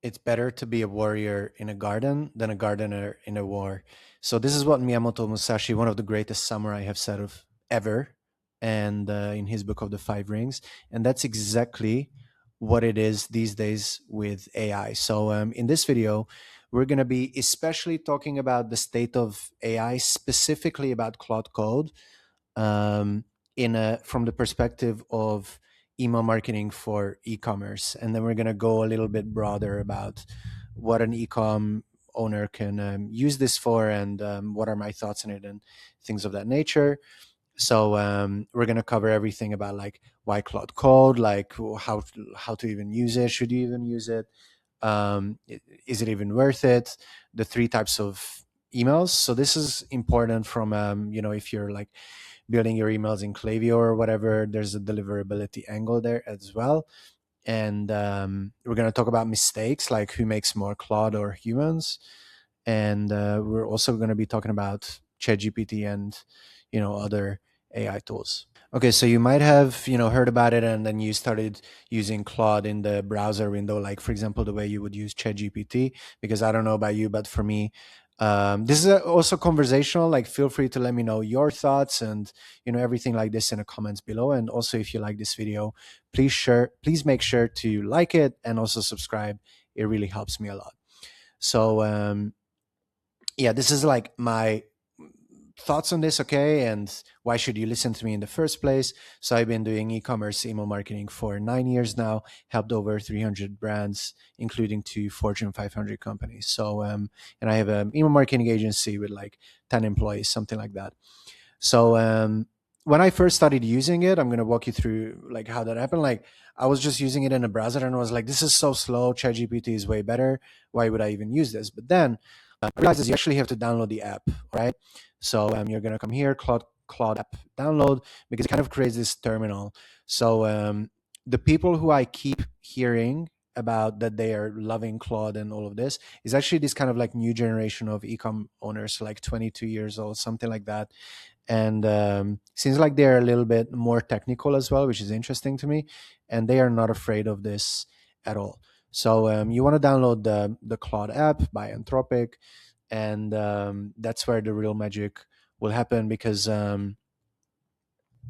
it's better to be a warrior in a garden than a gardener in a war. So this is what Miyamoto Musashi, one of the greatest samurai, have said of ever, and in his book of the Five Rings, and that's exactly what it is these days with AI. So in this video, we're going to be especially talking about the state of AI, specifically about Claude Code, um, from the perspective of email marketing for e-commerce, and then we're going to go a little bit broader about what an e-com owner can use this for, and what are my thoughts on it and things of that nature. So we're going to cover everything about like why Claude Code, like how to even use it, should you even use it, is it even worth it, the three types of emails. So this is important from if you're like building your emails in Klaviyo or whatever, there's a deliverability angle there as well. And we're going to talk about mistakes, like who makes more, Claude or humans. And we're also going to be talking about ChatGPT and other AI tools. Okay, so you might have heard about it, and then you started using Claude in the browser window, like for example the way you would use ChatGPT. Because I don't know about you, but for me, this is also conversational. Like, feel free to let me know your thoughts and everything like this in the comments below. And also, if you like this video, please make sure to like it and also subscribe. It really helps me a lot. So yeah, this is like my thoughts on this, okay? And why should you listen to me in the first place? So I've been doing e-commerce email marketing for 9 years now, helped over 300 brands, including 2 Fortune 500 companies. So and I have an email marketing agency with like 10 employees, something like that. So when I first started using it, I'm going to walk you through like how that happened. Like, I was just using it in a browser and I was like, this is so slow. ChatGPT is way better. Why would I even use this? But then I realized you actually have to download the app, right? So you're going to come here, Claude app download, because it kind of creates this terminal. So the people who I keep hearing about that they are loving Claude and all of this is actually this kind of like new generation of e-com owners, like 22 years old, something like that. And seems like they're a little bit more technical as well, which is interesting to me. And they are not afraid of this at all. So you want to download the Claude app by Anthropic, and that's where the real magic will happen. Because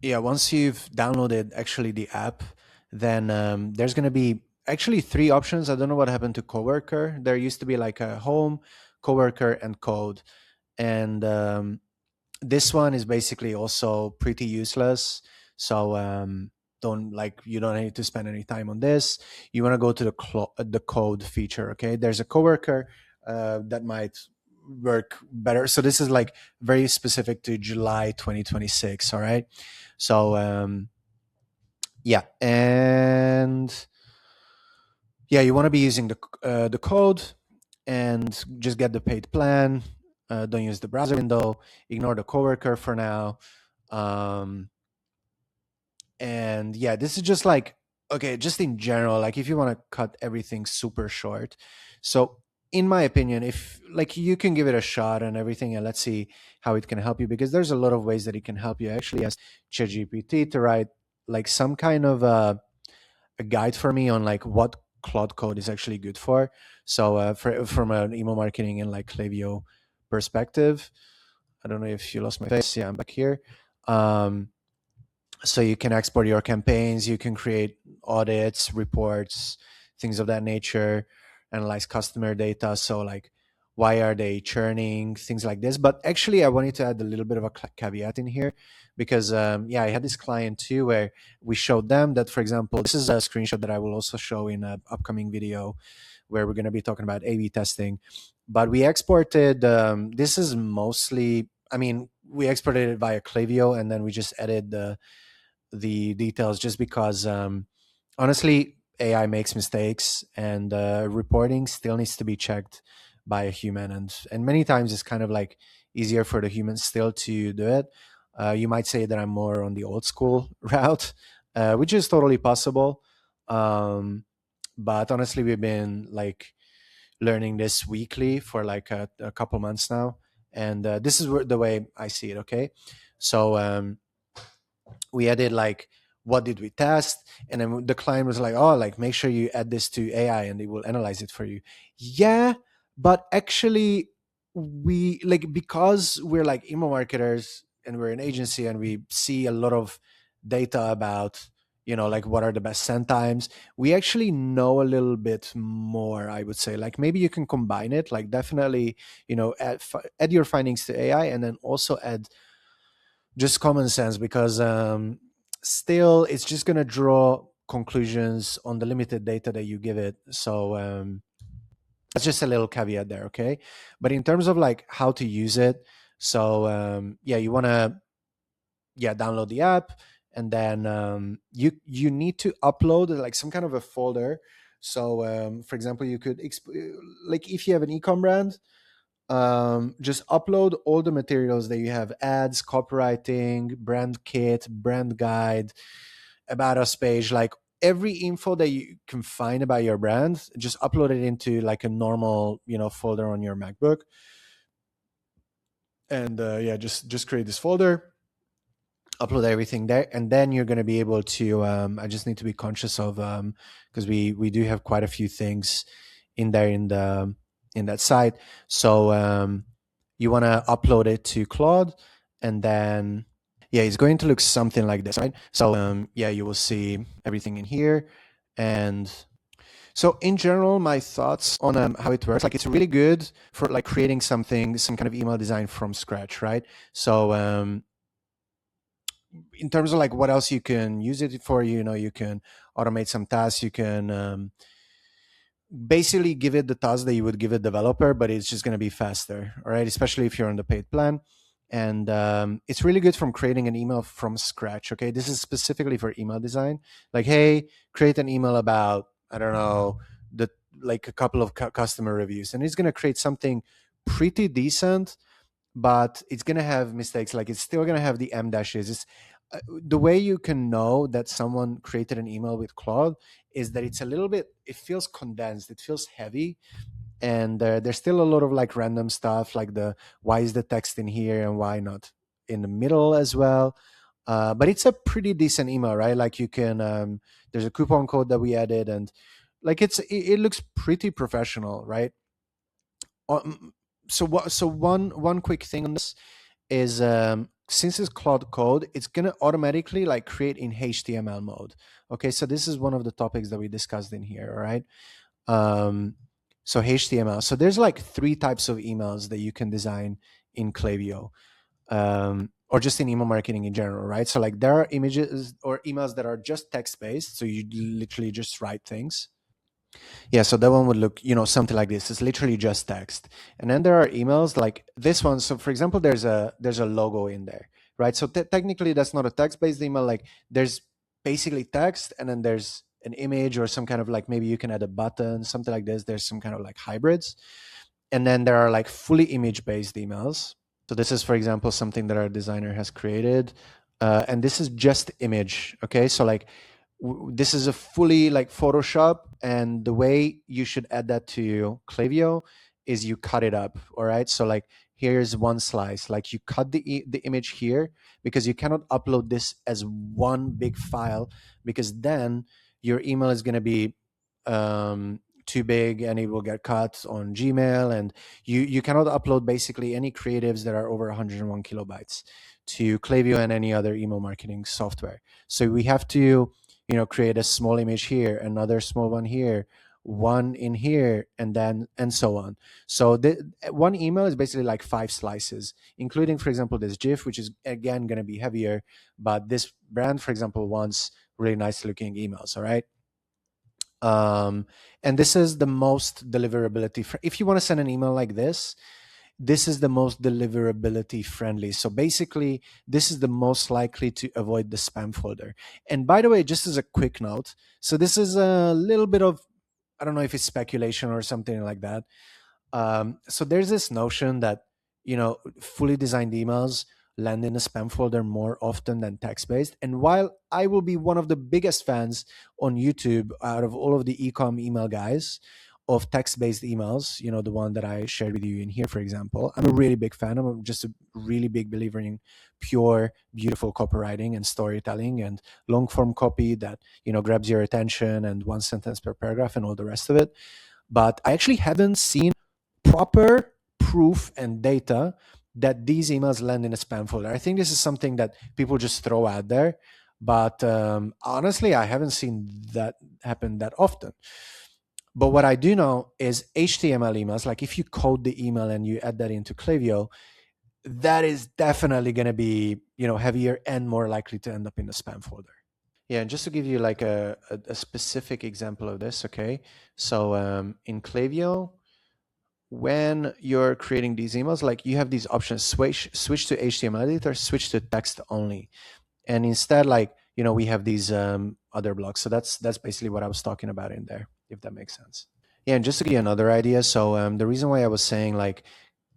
yeah, once you've downloaded actually the app, then there's going to be actually 3 options. I don't know what happened to Coworker. There used to be like a home, Coworker, and Code. And this one is basically also pretty useless. So you don't need to spend any time on this. You want to go to the code feature. Okay, there's a coworker that might work better. So this is like very specific to July 2026. All right. So yeah, and yeah, you want to be using the code and just get the paid plan. Don't use the browser window. Ignore the coworker for now. And yeah, this is just like, okay, just in general, like if you want to cut everything super short. So in my opinion, if like you can give it a shot and everything, and let's see how it can help you, because there's a lot of ways that it can help you. I actually asked ChatGPT to write like some kind of a guide for me on like what Claude Code is actually good for. So from an email marketing and like Klaviyo perspective, I don't know if you lost my face. Yeah, I'm back here. So you can export your campaigns, you can create audits, reports, things of that nature, analyze customer data. So like, why are they churning, things like this. But actually, I wanted to add a little bit of a caveat in here, because yeah, I had this client too where we showed them that, for example, this is a screenshot that I will also show in an upcoming video where we're going to be talking about A/B testing. But we exported, this is mostly, I mean, we exported it via Klaviyo, and then we just added the details, just because honestly, AI makes mistakes, and reporting still needs to be checked by a human, and many times it's kind of like easier for the humans still to do it. You might say that I'm more on the old school route, which is totally possible. But honestly, we've been like learning this weekly for like a couple months now, and this is the way I see it. Okay, so we added like what did we test? And then the client was like, oh, like make sure you add this to AI and it will analyze it for you. Yeah, but actually we like, because we're like email marketers and we're an agency and we see a lot of data about, like what are the best send times, we actually know a little bit more, I would say. Like maybe you can combine it, like definitely, add your findings to AI and then also add just common sense, because still it's just going to draw conclusions on the limited data that you give it. So that's just a little caveat there, okay? But in terms of like how to use it, so yeah, you want to download the app, and then you need to upload like some kind of a folder. So for example, you could like if you have an e-com brand, just upload all the materials that you have: ads, copywriting, brand kit, brand guide, about us page, like every info that you can find about your brand, just upload it into like a normal folder on your MacBook. And yeah, just create this folder, upload everything there, and then you're going to be able to I just need to be conscious of because we do have quite a few things in there in that site. So you want to upload it to Claude, and then yeah, it's going to look something like this, right? So yeah, you will see everything in here. And so in general, my thoughts on how it works, like it's really good for like creating some kind of email design from scratch, right? So in terms of like what else you can use it for, you can automate some tasks, you can basically give it the task that you would give a developer, but it's just going to be faster, all right? Especially if you're on the paid plan. And it's really good from creating an email from scratch, okay? This is specifically for email design. Like, hey, create an email about, I don't know, the like a couple of customer reviews, and it's going to create something pretty decent, but it's going to have mistakes. Like it's still going to have the M dashes. It's the way you can know that someone created an email with Claude is that it's a little bit, it feels condensed, it feels heavy, and there's still a lot of like random stuff, like the why is the text in here and why not in the middle as well. But it's a pretty decent email, right? Like you can there's a coupon code that we added, and like it looks pretty professional, right? So one quick thing on this is since it's Claude Code, it's gonna automatically like create in HTML mode. Okay, so this is one of the topics that we discussed in here. All right. So HTML. So there's like 3 types of emails that you can design in Klaviyo, or just in email marketing in general, right? So like there are images or emails that are just text based, so you literally just write things. Yeah, so that one would look, something like this. It's literally just text. And then there are emails like this one. So for example, there's a logo in there, right? So technically that's not a text-based email. Like there's basically text, and then there's an image or some kind of like, maybe you can add a button, something like this. There's some kind of like hybrids. And then there are like fully image-based emails. So this is, for example, something that our designer has created. And this is just image, okay? So like this is a fully like Photoshop, and the way you should add that to Klaviyo is you cut it up. All right, so like here's one slice, like you cut the image here, because you cannot upload this as one big file, because then your email is going to be too big and it will get cut on Gmail, and you cannot upload basically any creatives that are over 101 kilobytes to Klaviyo and any other email marketing software. So we have to create a small image here, another small one here, one in here, and so on. So one email is basically like 5 slices, including, for example, this GIF, which is again going to be heavier, but this brand, for example, wants really nice looking emails. All right. And this is the most deliverability. If you want to send an email like this is the most deliverability friendly. So basically, this is the most likely to avoid the spam folder. And by the way, just as a quick note, so this is a little bit of, I don't know if it's speculation or something like that. So there's this notion that, fully designed emails land in a spam folder more often than text-based. And while I will be one of the biggest fans on YouTube out of all of the ecom email guys, of text-based emails, the one that I shared with you in here, for example, I'm a really big fan. I'm just a really big believer in pure, beautiful copywriting and storytelling and long-form copy that, grabs your attention and one sentence per paragraph and all the rest of it. But I actually haven't seen proper proof and data that these emails land in a spam folder. I think this is something that people just throw out there. But honestly, I haven't seen that happen that often. But what I do know is HTML emails, like if you code the email and you add that into Klaviyo, that is definitely going to be, heavier and more likely to end up in the spam folder. Yeah, and just to give you like a specific example of this, okay? So in Klaviyo, when you're creating these emails, like you have these options: switch to HTML editor, switch to text only, and instead, like we have these other blocks. So that's basically what I was talking about in there, if that makes sense. Yeah, and just to give you another idea, so the reason why I was saying like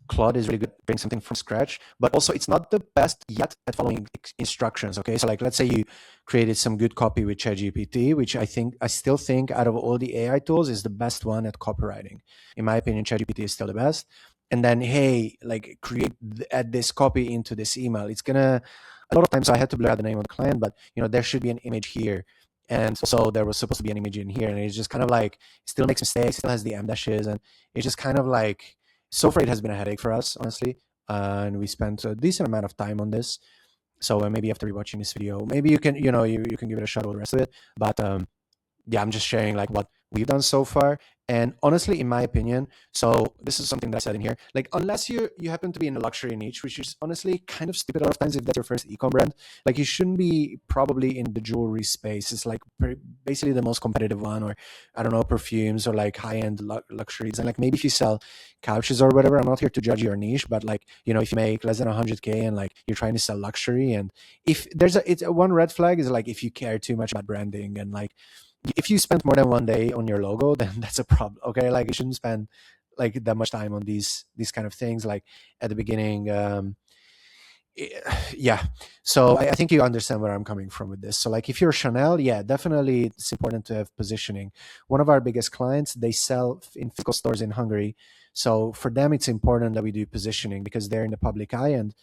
Claude is really good at creating something from scratch, but also it's not the best yet at following instructions. Okay, so like let's say you created some good copy with ChatGPT, which I still think out of all the AI tools is the best one at copywriting. In my opinion, ChatGPT is still the best. And then hey, like add this copy into this email. It's gonna a lot of times I had to blur out the name of the client, but there should be an image here. And so there was supposed to be an image in here, and it's just kind of like still makes mistakes, still has the M dashes, and it's just kind of like so far it has been a headache for us, honestly. And we spent a decent amount of time on this. So maybe after rewatching this video, maybe you can, you can give it a shot with the rest of it. But yeah, I'm just sharing like what we've done so far. And honestly, in my opinion, so this is something that I said in here, like unless you happen to be in a luxury niche, which is honestly kind of stupid a lot of times if that's your first e-com brand, like you shouldn't be probably in the jewelry space. It's like basically the most competitive one, or I don't know, perfumes or like high-end luxuries. And like maybe if you sell couches or whatever, I'm not here to judge your niche, but like, if you make less than 100K and like you're trying to sell luxury, and if there's it's one red flag is like if you care too much about branding, and like if you spend more than one day on your logo, then that's a problem. Okay, like you shouldn't spend like that much time on these kind of things like at the beginning. Yeah, so I think you understand where I'm coming from with this. So like if you're Chanel, yeah, definitely it's important to have positioning. One of our biggest clients, they sell in physical stores in Hungary, so for them it's important that we do positioning because they're in the public eye, and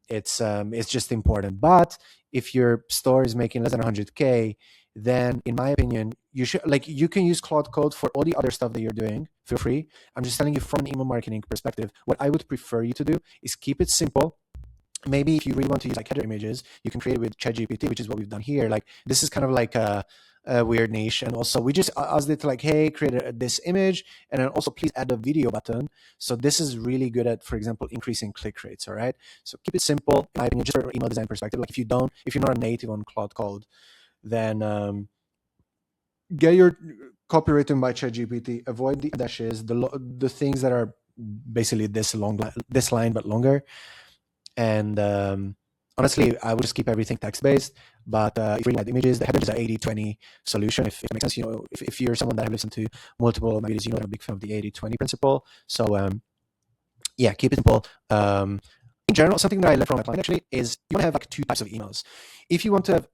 it's just important. But if your store is making less than 100K, then in my opinion, you can use Claude Code for all the other stuff that you're doing. Feel free. I'm just telling you from an email marketing perspective, what I would prefer you to do is keep it simple. Maybe if you really want to use like header images, you can create it with ChatGPT, which is what we've done here. Like this is kind of like a weird niche, and also we just asked it to like, hey, create this image, and then also please add a video button. So this is really good at, for example, increasing click rates. All right, so keep it simple. In my opinion, just for email design perspective, like if you're not a native on Claude Code, then get your copy written by ChatGPT. Avoid the dashes, the things that are basically this line but longer. And honestly, I would just keep everything text-based. But if you really like images, the header is an 80-20 solution. If it makes sense, if you're someone that have listened to multiple videos, I'm a big fan of the 80-20 principle. So yeah, keep it simple. In general, something that I learned from my client actually is you want to have like two types of emails. If you want to have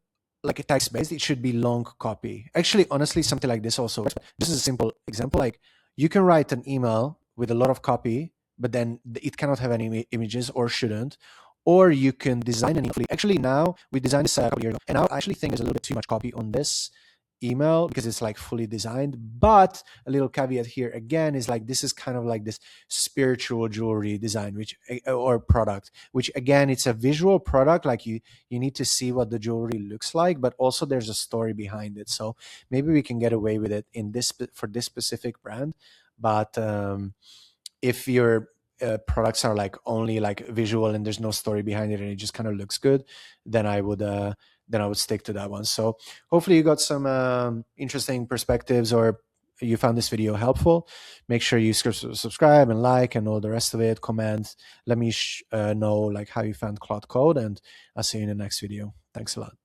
like a text-based, it should be long copy. Actually, honestly, something like this also works. This is a simple example. Like you can write an email with a lot of copy, but then it cannot have any images or shouldn't. Or you can design an email. Actually, now we designed this a couple years ago, and now I actually think there's a little bit too much copy on this email because it's like fully designed. But a little caveat here again is like this is kind of like this spiritual jewelry design, which or product, which again it's a visual product. Like you need to see what the jewelry looks like, but also there's a story behind it. So maybe we can get away with it in this for this specific brand. But if your products are like only like visual and there's no story behind it and it just kind of looks good, then I would stick to that one. So hopefully you got some interesting perspectives, or you found this video helpful. Make sure you subscribe and like and all the rest of it. Comment. Let me know like how you found Claude Code, and I'll see you in the next video. Thanks a lot.